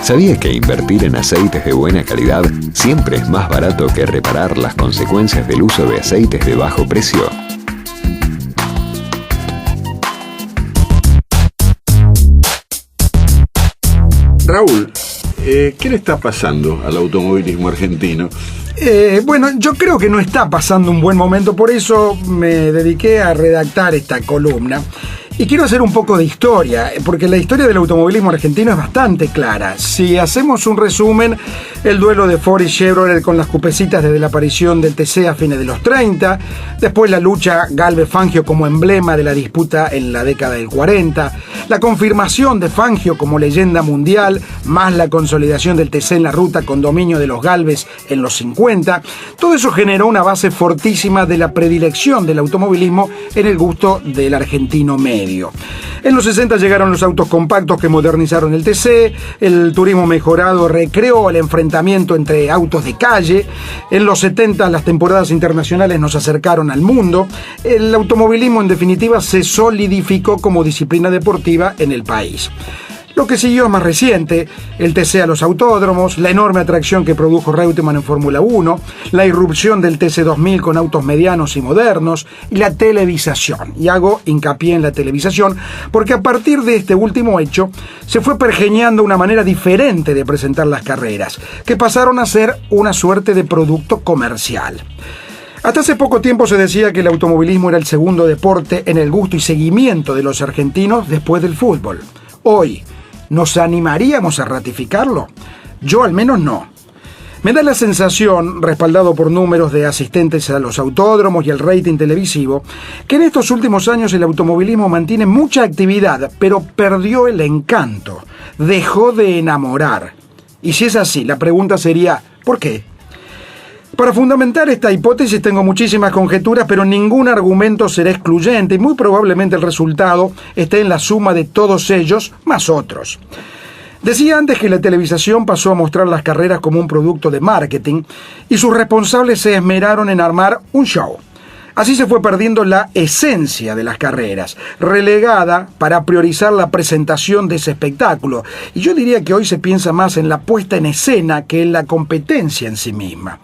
¿Sabía que invertir en aceites de buena calidad siempre es más barato que reparar las consecuencias del uso de aceites de bajo precio? Raúl, ¿qué le está pasando al automovilismo argentino? Bueno, yo creo que no está pasando un buen momento, por eso me dediqué a redactar esta columna. Y quiero hacer un poco de historia, porque la historia del automovilismo argentino es bastante clara. Si hacemos un resumen, el duelo de Ford y Chevrolet con las cupecitas desde la aparición del TC a fines de los 30, después la lucha Galvez-Fangio como emblema de la disputa en la década del 40, la confirmación de Fangio como leyenda mundial, más la consolidación del TC en la ruta con dominio de los Galvez en los 50, todo eso generó una base fortísima de la predilección del automovilismo en el gusto del argentino medio. En los 60 llegaron los autos compactos que modernizaron el TC, el turismo mejorado recreó el enfrentamiento entre autos de calle, en los 70 las temporadas internacionales nos acercaron al mundo, el automovilismo en definitiva se solidificó como disciplina deportiva en el país. Lo que siguió es más reciente, el TC a los autódromos, la enorme atracción que produjo Reutemann en Fórmula 1, la irrupción del TC 2000 con autos medianos y modernos, y la televisación. Y hago hincapié en la televisación porque a partir de este último hecho se fue pergeñando una manera diferente de presentar las carreras, que pasaron a ser una suerte de producto comercial. Hasta hace poco tiempo se decía que el automovilismo era el segundo deporte en el gusto y seguimiento de los argentinos después del fútbol. Hoy, ¿nos animaríamos a ratificarlo? Yo al menos no. Me da la sensación, respaldado por números de asistentes a los autódromos y el rating televisivo, que en estos últimos años el automovilismo mantiene mucha actividad, pero perdió el encanto, dejó de enamorar. Y si es así, la pregunta sería, ¿por qué? Para fundamentar esta hipótesis tengo muchísimas conjeturas, pero ningún argumento será excluyente y muy probablemente el resultado esté en la suma de todos ellos más otros. Decía antes que la televisación pasó a mostrar las carreras como un producto de marketing y sus responsables se esmeraron en armar un show. Así se fue perdiendo la esencia de las carreras, relegada para priorizar la presentación de ese espectáculo. Y yo diría que hoy se piensa más en la puesta en escena que en la competencia en sí misma.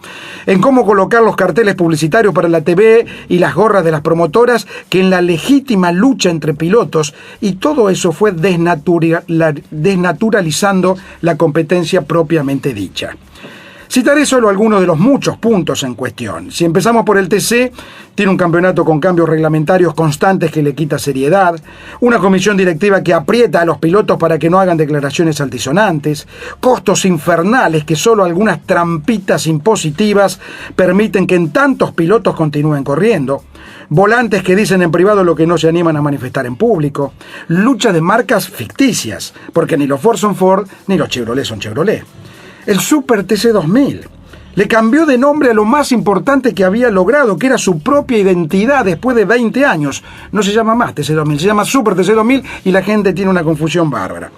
En cómo colocar los carteles publicitarios para la TV y las gorras de las promotoras que en la legítima lucha entre pilotos. Y todo eso fue desnaturalizando la competencia propiamente dicha. Citaré solo algunos de los muchos puntos en cuestión. Si empezamos por el TC, tiene un campeonato con cambios reglamentarios constantes que le quita seriedad, una comisión directiva que aprieta a los pilotos para que no hagan declaraciones altisonantes, costos infernales que solo algunas trampitas impositivas permiten que en tantos pilotos continúen corriendo, volantes que dicen en privado lo que no se animan a manifestar en público, lucha de marcas ficticias, porque ni los Ford son Ford, ni los Chevrolet son Chevrolet. El Super TC 2000 le cambió de nombre a lo más importante que había logrado, que era su propia identidad después de 20 años. No se llama más TC 2000, se llama Super TC 2000 y la gente tiene una confusión bárbara.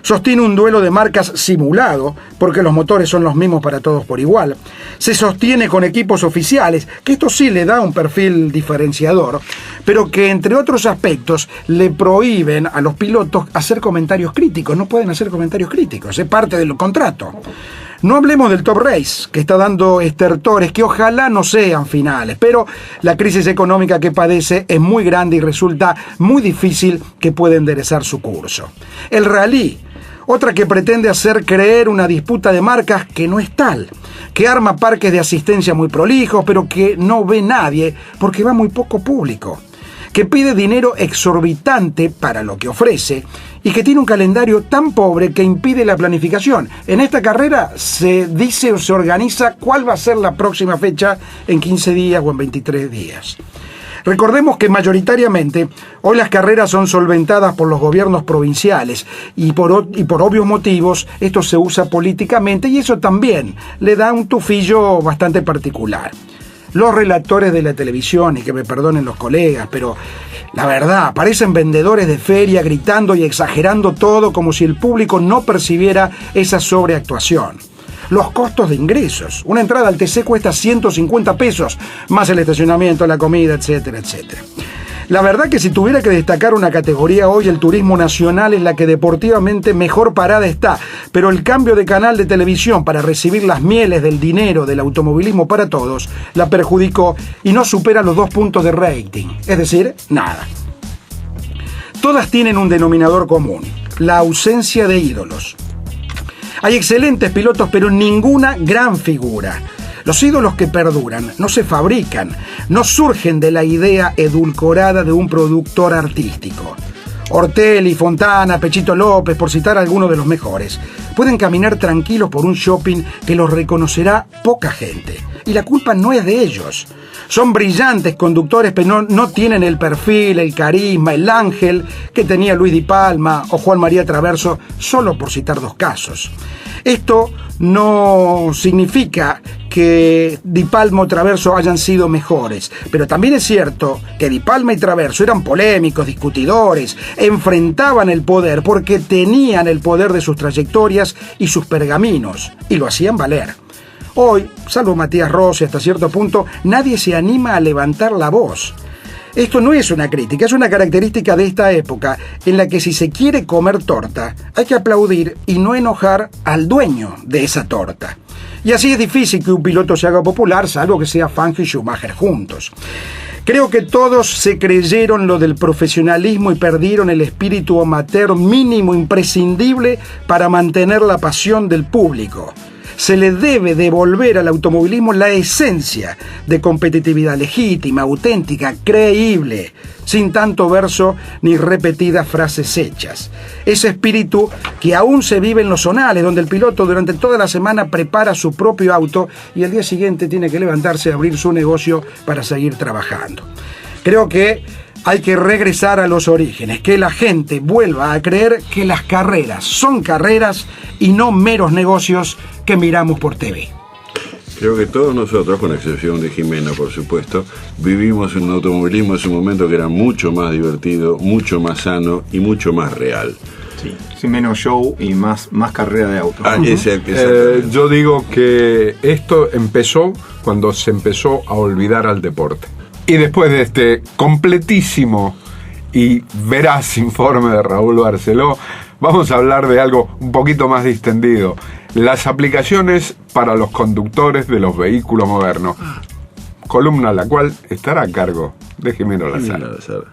Sostiene un duelo de marcas simulado, porque los motores son los mismos para todos por igual. Se sostiene con equipos oficiales, que esto sí le da un perfil diferenciador, pero que entre otros aspectos le prohíben a los pilotos hacer comentarios críticos. No pueden hacer comentarios críticos, es parte del contrato. No hablemos del Top Race, que está dando estertores que ojalá no sean finales, pero la crisis económica que padece es muy grande y resulta muy difícil que pueda enderezar su curso. El Rally, otra que pretende hacer creer una disputa de marcas que no es tal, que arma parques de asistencia muy prolijos, pero que no ve nadie porque va muy poco público, que pide dinero exorbitante para lo que ofrece y que tiene un calendario tan pobre que impide la planificación. En esta carrera se dice o se organiza cuál va a ser la próxima fecha en 15 días o en 23 días. Recordemos que mayoritariamente hoy las carreras son solventadas por los gobiernos provinciales y por obvios motivos esto se usa políticamente y eso también le da un tufillo bastante particular. Los relatores de la televisión, y que me perdonen los colegas, pero la verdad, parecen vendedores de feria gritando y exagerando todo como si el público no percibiera esa sobreactuación. Los costos de ingresos. Una entrada al TC cuesta 150 pesos, más el estacionamiento, la comida, etcétera, etcétera. La verdad que si tuviera que destacar una categoría hoy, el turismo nacional es la que deportivamente mejor parada está, pero el cambio de canal de televisión para recibir las mieles del dinero del automovilismo para todos la perjudicó y no supera los 2 puntos de rating, es decir, nada. Todas tienen un denominador común, la ausencia de ídolos. Hay excelentes pilotos, pero ninguna gran figura. Los ídolos que perduran no se fabrican, no surgen de la idea edulcorada de un productor artístico. Ortelli, Fontana, Pechito López, por citar algunos de los mejores, pueden caminar tranquilos por un shopping que los reconocerá poca gente. Y la culpa no es de ellos. Son brillantes conductores, pero no tienen el perfil, el carisma, el ángel que tenía Luis Di Palma o Juan María Traverso, solo por citar 2 casos. Esto no significa que Di Palma o Traverso hayan sido mejores, pero también es cierto que Di Palma y Traverso eran polémicos, discutidores, enfrentaban el poder porque tenían el poder de sus trayectorias y sus pergaminos, y lo hacían valer. Hoy, salvo Matías Rossi hasta cierto punto, nadie se anima a levantar la voz. Esto no es una crítica, es una característica de esta época en la que si se quiere comer torta, hay que aplaudir y no enojar al dueño de esa torta. Y así es difícil que un piloto se haga popular, salvo que sea Fangio y Schumacher juntos. Creo que todos se creyeron lo del profesionalismo y perdieron el espíritu amateur mínimo imprescindible para mantener la pasión del público. Se le debe devolver al automovilismo la esencia de competitividad legítima, auténtica, creíble, sin tanto verso ni repetidas frases hechas. Ese espíritu que aún se vive en los zonales, donde el piloto durante toda la semana prepara su propio auto y al día siguiente tiene que levantarse a abrir su negocio para seguir trabajando. Creo que hay que regresar a los orígenes, que la gente vuelva a creer que las carreras son carreras y no meros negocios que miramos por TV. Creo que todos nosotros, con excepción de Jimena, por supuesto, vivimos un automovilismo en su momento que era mucho más divertido, mucho más sano y mucho más real. Sí, menos show y más carrera de auto. Yo digo que esto empezó cuando se empezó a olvidar al deporte. Y después de este completísimo y veraz informe de Raúl Barceló, vamos a hablar de algo un poquito más distendido. Las aplicaciones para los conductores de los vehículos modernos. Columna la cual estará a cargo de Jimena Lazar.